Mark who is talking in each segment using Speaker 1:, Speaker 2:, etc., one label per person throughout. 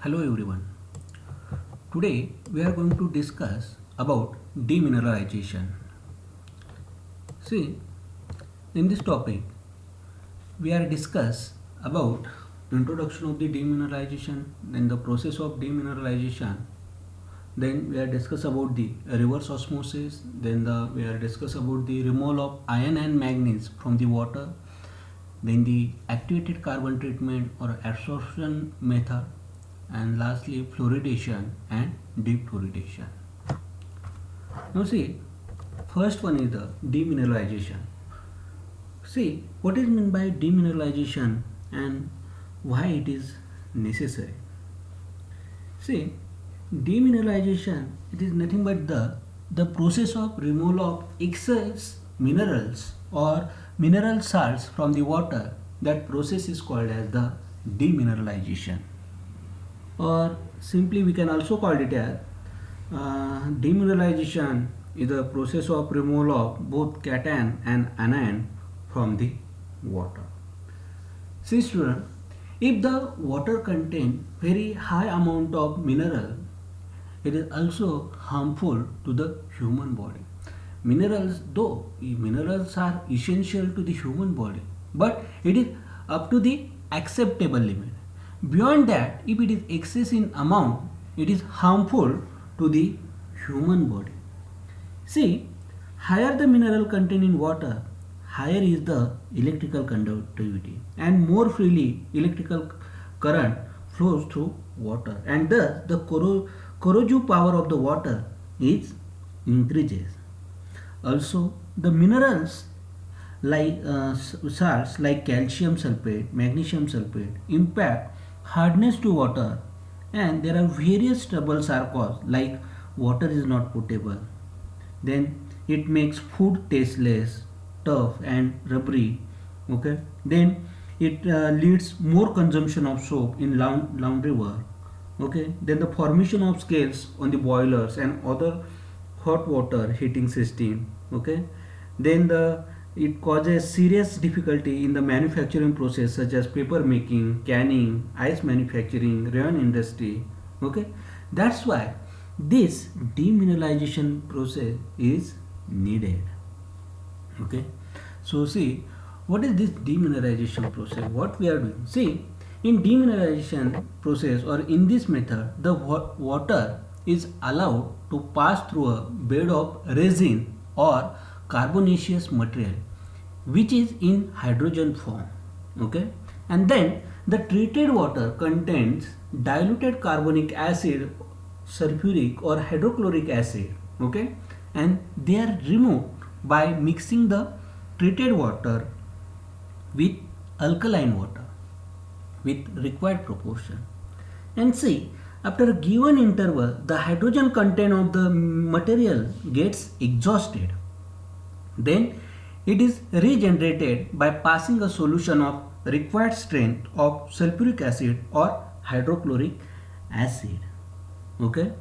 Speaker 1: Hello everyone. Today we are going to discuss about demineralization. See, in this topic we are discuss about introduction of the demineralization, then the process of demineralization, then we are discuss about the reverse osmosis, then we are discuss about the removal of iron and manganese from the water, then the activated carbon treatment or absorption method, and lastly fluoridation and defluoridation. Now see, first one is the demineralization. See, what is meant by demineralization and why it is necessary. See, demineralization, it is nothing but the process of removal of excess minerals or mineral salts from the water. That process is called as the demineralization, or simply we can also call it as demineralization is the process of removal of both cation and anion from the water. See student, if the water contains very high amount of mineral, it is also harmful to the human body. Minerals, though minerals are essential to the human body, but it is up to the acceptable limit. Beyond that, if it is excess in amount, it is harmful to the human body. See, higher the mineral content in water, higher is the electrical conductivity and more freely electrical current flows through water, and thus the corrosive power of the water is increases. Also, the minerals like salts like calcium sulfate, magnesium sulfate impact hardness to water, and there are various troubles are caused like water is not potable. Then it makes food tasteless, tough and rubbery. Okay. Then it leads more consumption of soap in laundry work. Okay. Then the formation of scales on the boilers and other hot water heating system. Okay. Then the it causes serious difficulty in the manufacturing process such as paper making, canning, ice manufacturing, rayon industry. Okay. That's why this demineralization process is needed. Okay. So see, what is this demineralization process? What we are doing? See, in demineralization process or in this method, the water is allowed to pass through a bed of resin or carbonaceous material which is in hydrogen form. Okay. And then the treated water contains diluted carbonic acid, sulfuric or hydrochloric acid. Okay. And they are removed by mixing the treated water with alkaline water with required proportion. And see, after a given interval, the hydrogen content of the material gets exhausted. Then it is regenerated by passing a solution of required strength of sulfuric acid or hydrochloric acid. Okay.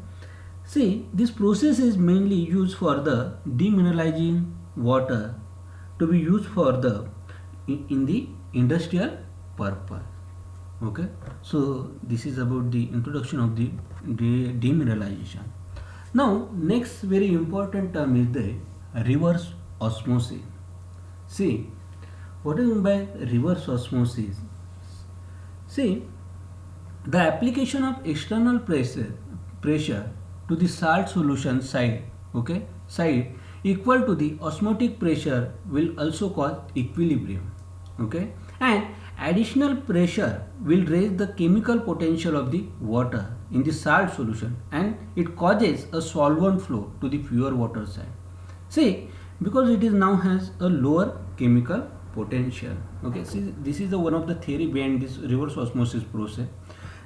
Speaker 1: See, this process is mainly used for the demineralizing water to be used for the in the industrial purpose. Okay. So this is about the introduction of the demineralization. Now next very important term is the reverse osmosis. See, what is meant by reverse osmosis? See, the application of external pressure to the salt solution side, okay, side equal to the osmotic pressure will also cause equilibrium. Okay, and additional pressure will raise the chemical potential of the water in the salt solution, and it causes a solvent flow to the pure water side. See, because it is now has a lower chemical potential. Okay, see, this is the one of the theory behind this reverse osmosis process.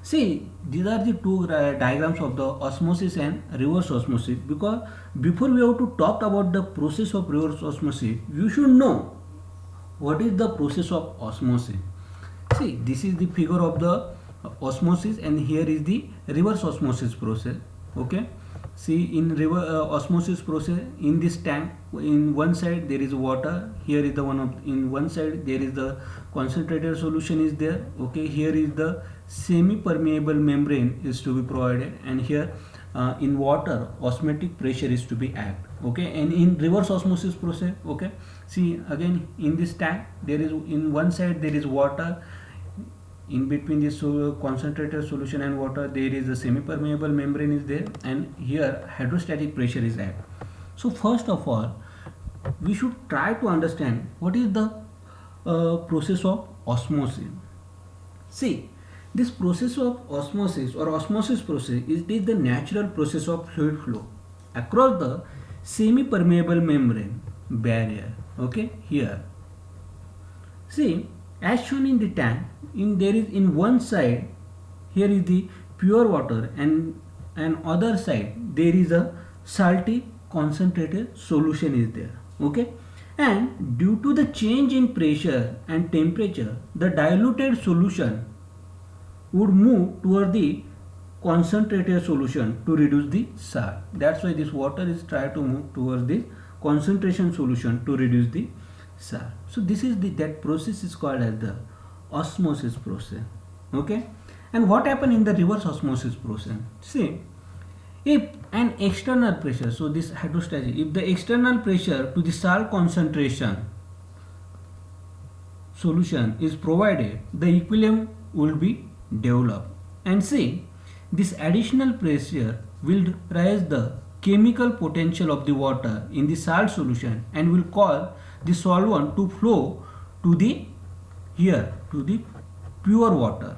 Speaker 1: See, these are the two diagrams of the osmosis and reverse osmosis, because before we have to talk about the process of reverse osmosis, you should know what is the process of osmosis. See, this is the figure of the osmosis and here is the reverse osmosis process. Okay. See, in osmosis process, in this tank, in one side there is water, here is the one of, in one side there is the concentrated solution is there. Okay, here is the semi-permeable membrane is to be provided, and here in water osmotic pressure is to be act. Okay, and in reverse osmosis process, okay, see again in this tank there is, in one side there is water, in between this concentrated solution and water there is a semi-permeable membrane is there, and here hydrostatic pressure is act. So first of all we should try to understand what is the process of osmosis. See, this process of osmosis or osmosis process is the natural process of fluid flow across the semi-permeable membrane barrier. Okay, here see, as shown in the tank, there is in one side here is the pure water, and other side there is a salty concentrated solution is there. Okay, and due to the change in pressure and temperature, the diluted solution would move toward the concentrated solution to reduce the salt. That's why this water is trying to move towards this concentration solution to reduce the salt. So this is that process is called as the osmosis process. Okay, and what happened in the reverse osmosis process? See, if an external pressure, so this hydrostatic, if the external pressure to the salt concentration solution is provided, the equilibrium will be developed. And see, this additional pressure will raise the chemical potential of the water in the salt solution and will cause the solvent to flow to the pure water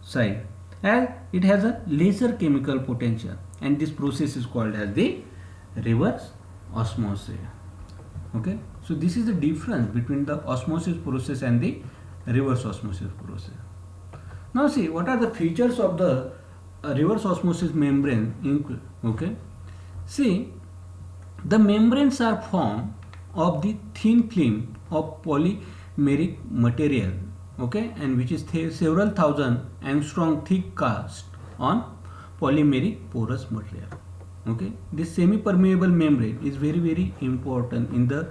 Speaker 1: side, as it has a lesser chemical potential, and this process is called as the reverse osmosis. Okay, so this is the difference between the osmosis process and the reverse osmosis process. Now see, what are the features of the reverse osmosis membrane? Okay, see, the membranes are formed of the thin film of polymeric material, okay, and which is several thousand angstrom thick cast on polymeric porous material. Okay, this semi-permeable membrane is very important in the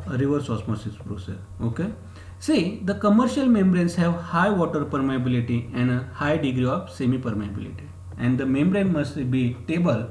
Speaker 1: reverse osmosis process. Okay, see, the commercial membranes have high water permeability and a high degree of semi-permeability, and the membrane must be stable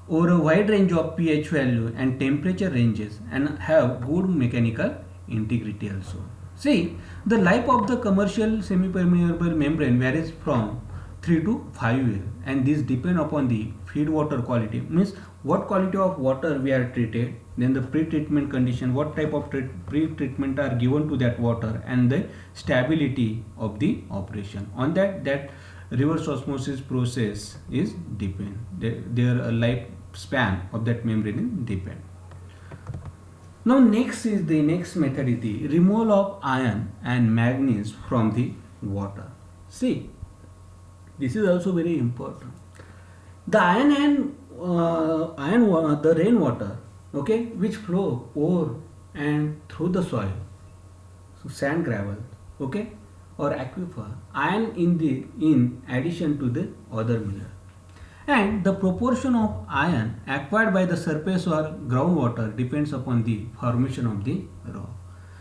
Speaker 1: over a wide range of pH value and temperature ranges and have good mechanical integrity also. See, the life of the commercial semi-permeable membrane varies from 3 to 5 years, and this depend upon the feed water quality, means what quality of water we are treated, then the pre-treatment condition, what type of pre-treatment are given to that water, and the stability of the operation. On that reverse osmosis process is depend. Their lifespan of that membrane is depend. Now next method is the removal of iron and manganese from the water. See, this is also very important. The iron and the rainwater, okay, which flow over and through the soil, so sand, gravel, okay, or aquifer, iron in addition to the other mineral, and the proportion of iron acquired by the surface or groundwater depends upon the formation of the rock.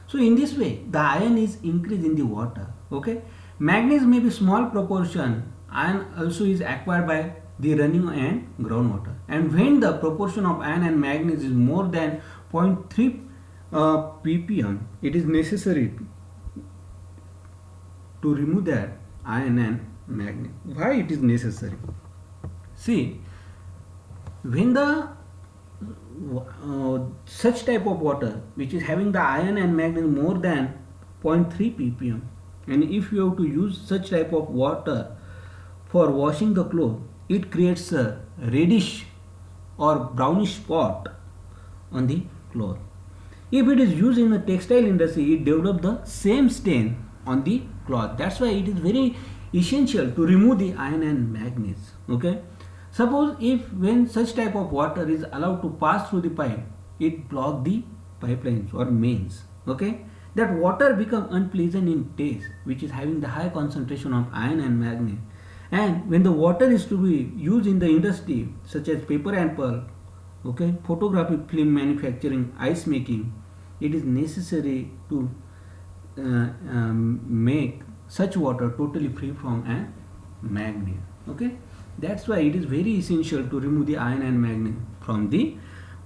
Speaker 1: So in this way the iron is increased in the water. Okay, manganese may be small proportion. Iron also is acquired by the running and groundwater, and when the proportion of iron and manganese is more than 0.3 ppm, it is necessary to remove that iron and manganese. Why it is necessary? See, when the such type of water which is having the iron and manganese more than 0.3 ppm, and if you have to use such type of water for washing the clothes, it creates a reddish or brownish spot on the cloth. If it is used in the textile industry, it develops the same stain on the cloth. That's why it is very essential to remove the iron and manganese. Okay, suppose if when such type of water is allowed to pass through the pipe, it blocks the pipelines or mains. Okay, that water become unpleasant in taste, which is having the high concentration of iron and manganese. And when the water is to be used in the industry such as paper and pulp, okay, photographic film manufacturing, ice making, it is necessary to make such water totally free from a manganese. Okay, that's why it is very essential to remove the iron and manganese from the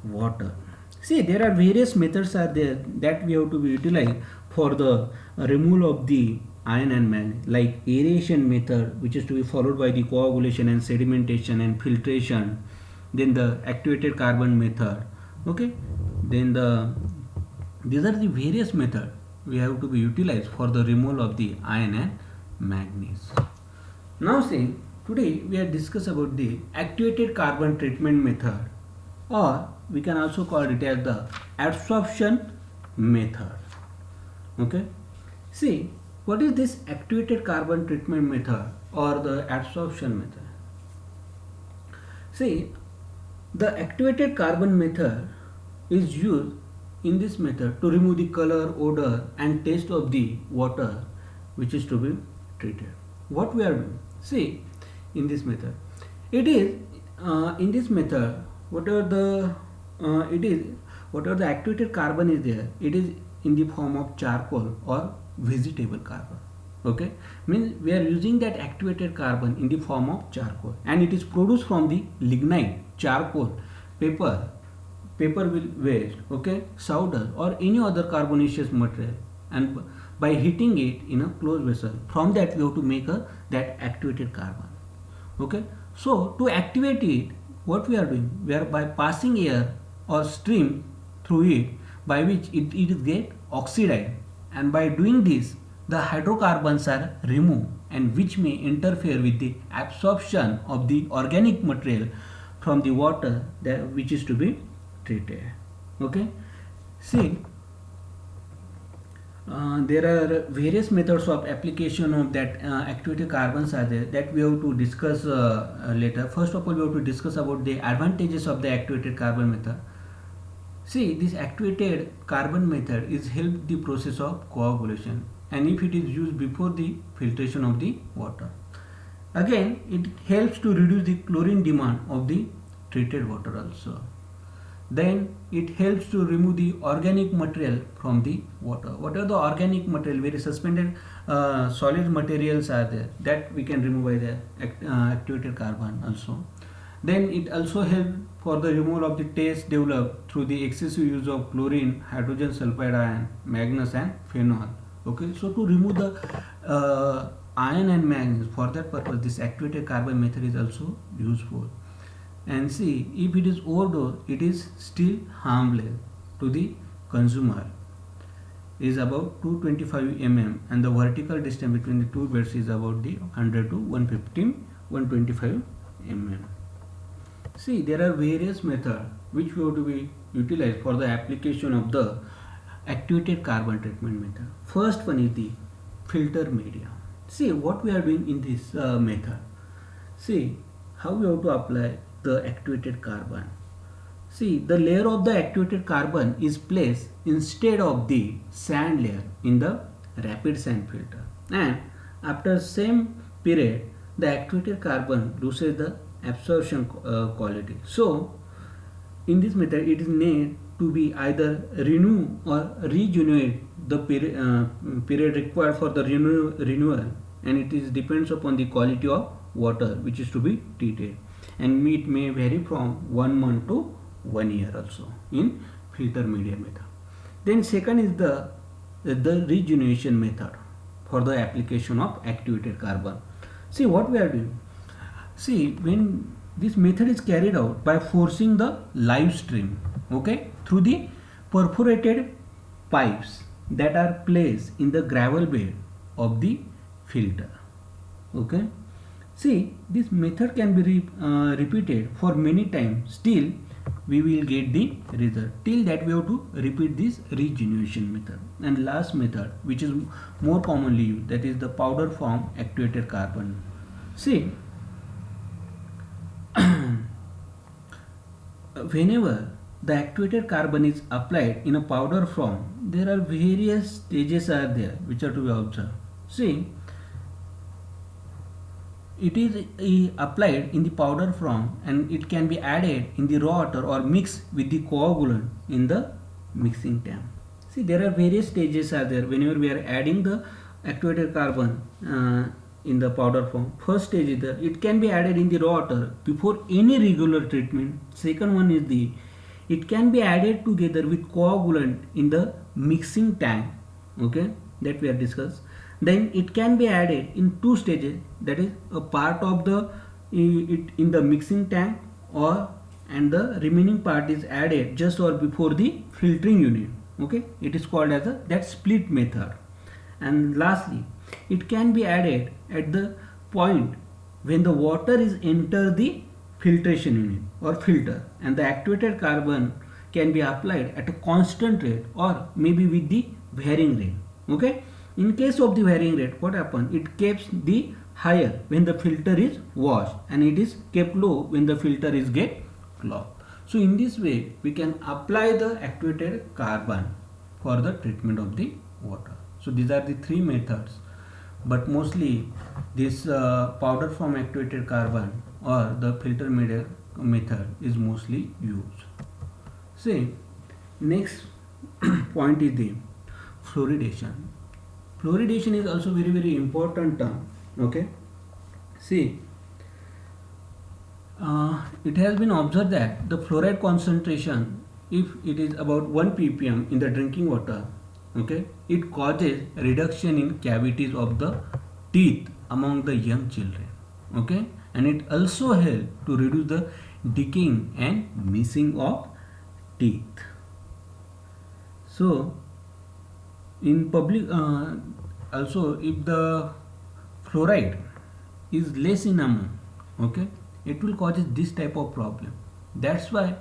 Speaker 1: water. See, there are various methods are there that we have to be utilized for the removal of the iron and manganese, like aeration method, which is to be followed by the coagulation and sedimentation and filtration. Then the activated carbon method. Okay, then these are the various methods we have to be utilized for the removal of the iron and manganese. Now see, today we are discuss about the activated carbon treatment method, or we can also call it as the adsorption method. Okay, see, what is this activated carbon treatment method or the adsorption method? See, the activated carbon method is used in this method to remove the color, odor and taste of the water which is to be treated. What we are doing? See, in this method, it is in this method whatever the activated carbon is there, it is in the form of charcoal or vegetable carbon. Okay, means we are using that activated carbon in the form of charcoal, and it is produced from the lignite, charcoal, paper waste, okay, solder or any other carbonaceous material, and by heating it in a closed vessel, from that we have to make that activated carbon. Okay, so to activate it, what we are doing, we are by passing air or stream through it, by which it get oxidized, and by doing this the hydrocarbons are removed, and which may interfere with the absorption of the organic material from the water that which is to be treated. Okay, see, there are various methods of application of that activated carbons are there that we have to discuss later. First of all, we have to discuss about the advantages of the activated carbon method. See, this activated carbon method is help the process of coagulation, and if it is used before the filtration of the water. Again, it helps to reduce the chlorine demand of the treated water also. Then it helps to remove the organic material from the water. What are the organic material? Very suspended solid materials are there that we can remove by the activated carbon also. Then it also helps for the removal of the taste developed through the excessive use of chlorine, hydrogen sulfide ion, manganese and phenol. Okay, so to remove the iron and manganese, for that purpose this activated carbon method is also useful. And see, if it is overdose, it is still harmless to the consumer. It is about 225 mm, and the vertical distance between the two beds is about the 100 to 125 mm. See, there are various methods which we have to be utilized for the application of the activated carbon treatment method. First one is the filter media. See what we are doing in this method. See how we have to apply the activated carbon. See, the layer of the activated carbon is placed instead of the sand layer in the rapid sand filter, and after same period the activated carbon loses the absorption quality. So in this method it is need to be either renew or regenerate the period required for the renewal, and it is depends upon the quality of water which is to be treated, and it may vary from 1 month to 1 year also in filter media method. Then second is the regeneration method for the application of activated carbon. See what we are doing. See, when this method is carried out by forcing the live stream, okay, through the perforated pipes that are placed in the gravel bed of the filter. Okay, see, this method can be repeated for many times, still we will get the result. Till that we have to repeat this regeneration method. And last method, which is more commonly used, that is the powder form activated carbon. See, whenever the activated carbon is applied in a powder form, there are various stages are there which are to be observed. See, it is applied in the powder form, and it can be added in the raw water or mixed with the coagulant in the mixing tank. See, there are various stages are there whenever we are adding the activated carbon in the powder form. First stage is it can be added in the raw water before any regular treatment. Second one is it can be added together with coagulant in the mixing tank, okay, that we have discussed. Then it can be added in two stages, that is a part of the in the mixing tank, or and the remaining part is added just or before the filtering unit, okay. It is called as that split method. And lastly, it can be added at the point when the water is enter the filtration unit or filter, and the activated carbon can be applied at a constant rate or maybe with the varying rate, okay. In case of the varying rate, what happens, it keeps the higher when the filter is washed and it is kept low when the filter is get clogged. So in this way we can apply the activated carbon for the treatment of the water. So these are the three methods, but mostly this powder form activated carbon or the filter method is mostly used. See, next point is the fluoridation. Fluoridation is also very important term, okay. See, it has been observed that the fluoride concentration, if it is about 1 ppm in the drinking water, okay, it causes reduction in cavities of the teeth among the young children, okay, and it also helps to reduce the decaying and missing of teeth. So in public also, if the fluoride is less in amount, okay, it will cause this type of problem. That's why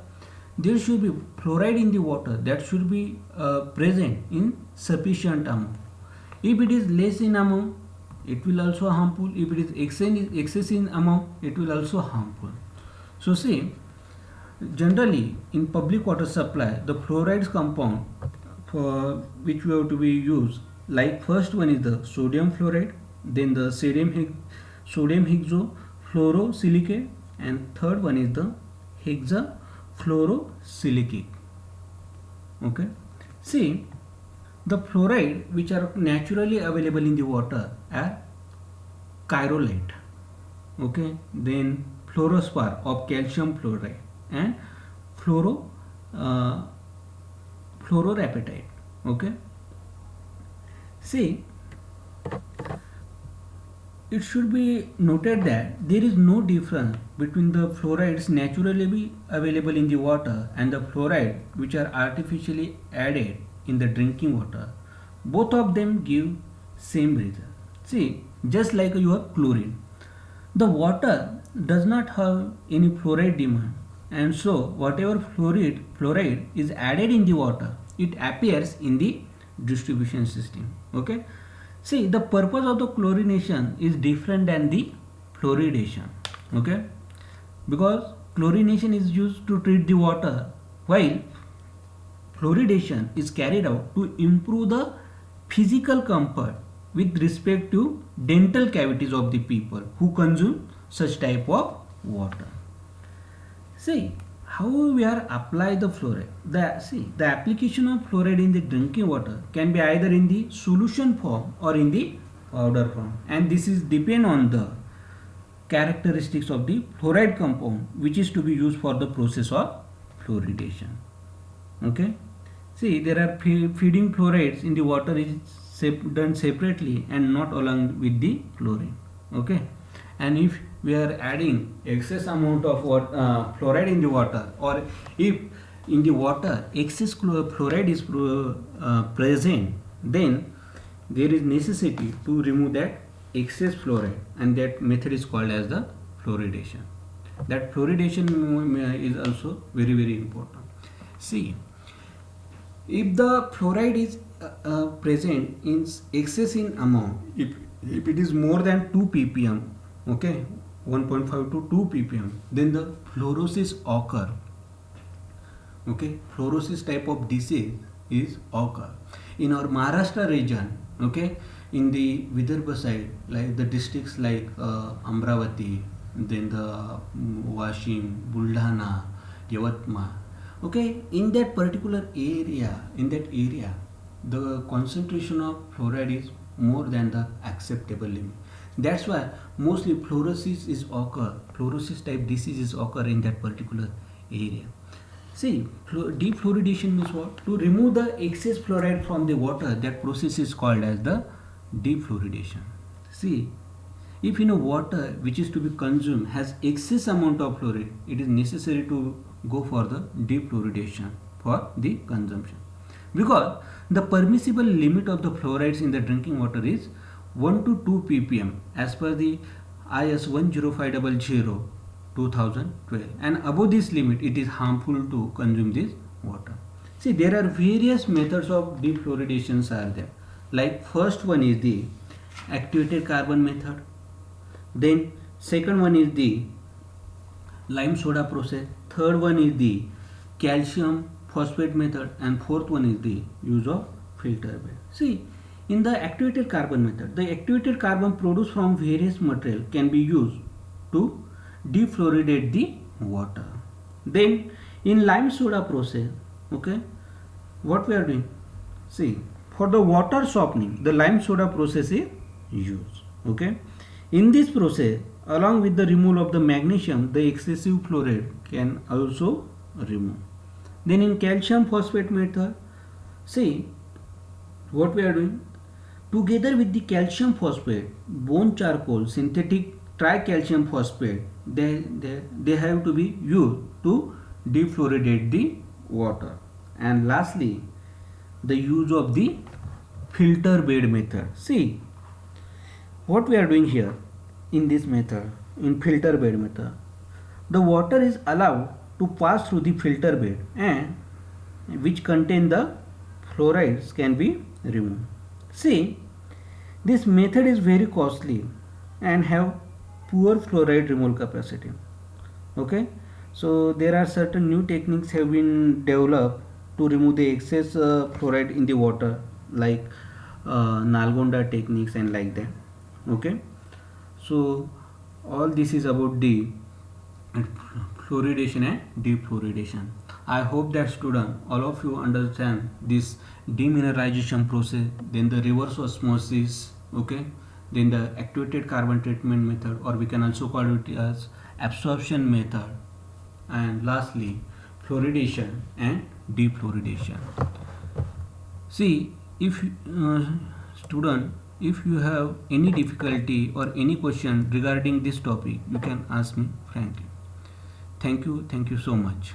Speaker 1: there should be fluoride in the water, that should be present in sufficient amount. If it is less in amount, it will also harmful. If it is excess in amount, it will also harmful. So see, generally in public water supply, the fluorides compound for which we have to be used, like first one is the sodium fluoride, then the sodium hexafluorosilicate, and third one is the hexafluorosilicate, okay. See, the fluoride which are naturally available in the water are chirolite, okay, then fluorospar of calcium fluoride, and fluorapatite, okay. See, it should be noted that there is no difference between the fluorides naturally available in the water and the fluoride which are artificially added in the drinking water. Both of them give same result. See, just like your chlorine, the water does not have any fluoride demand, and so whatever fluoride is added in the water, it appears in the distribution system, okay. See, the purpose of the chlorination is different than the fluoridation, okay, because chlorination is used to treat the water, while fluoridation is carried out to improve the physical comfort with respect to dental cavities of the people who consume such type of water. See, how we are apply the fluoride. The application of fluoride in the drinking water can be either in the solution form or in the powder form, and this is depend on the characteristics of the fluoride compound which is to be used for the process of fluoridation, okay. See, there are feeding fluorides in the water is done separately and not along with the chlorine, okay. And if we are adding excess amount of fluoride in the water, or if in the water excess fluoride is present, then there is necessity to remove that excess fluoride, and that method is called as the fluoridation. That fluoridation is also very important. See, if the fluoride is present in excess in amount, if it is more than 2 ppm, okay, 1.5 to 2 ppm, then the fluorosis occur, okay. Fluorosis type of disease is occur in our Maharashtra region, okay, in the Vidarbha side, like the districts like Amravati, then the Washim, Buldhana, Yavatmal, okay. In that particular area, the concentration of fluoride is more than the acceptable limit. That's why mostly fluorosis type diseases occur in that particular area. See, defluoridation means what? To remove the excess fluoride from the water, that process is called as the defluoridation. See, if in a water which is to be consumed has excess amount of fluoride, it is necessary to go for the defluoridation for the consumption, because the permissible limit of the fluorides in the drinking water is 1 to 2 ppm as per the IS 10500 2012, and above this limit it is harmful to consume this water. See, there are various methods of defluoridations are there. Like first one is the activated carbon method, then second one is the lime soda process, third one is the calcium phosphate method, and fourth one is the use of filter bed. See, in the activated carbon method, the activated carbon produced from various material can be used to defluoridate the water. Then in lime soda process, okay, what we are doing? See, for the water softening, the lime soda process is used. Okay, in this process, along with the removal of the magnesium, the excessive fluoride can also remove. Then in calcium phosphate method, see what we are doing? Together with the calcium phosphate, bone charcoal, synthetic tricalcium phosphate, they have to be used to defluoridate the water. And lastly, the use of the filter bed method. See, what we are doing here in this method, in filter bed method, the water is allowed to pass through the filter bed, and which contain the fluorides can be removed. See, this method is very costly and have poor fluoride removal capacity. Okay, so there are certain new techniques have been developed to remove the excess fluoride in the water, like Nalgonda techniques and like that. Okay, so all this is about the fluoridation and defluoridation. I hope that student, all of you understand this demineralization process, then the reverse osmosis, okay, then the activated carbon treatment method, or we can also call it as absorption method, and lastly fluoridation and defluoridation. See, if student, if you have any difficulty or any question regarding this topic, you can ask me frankly. Thank you so much.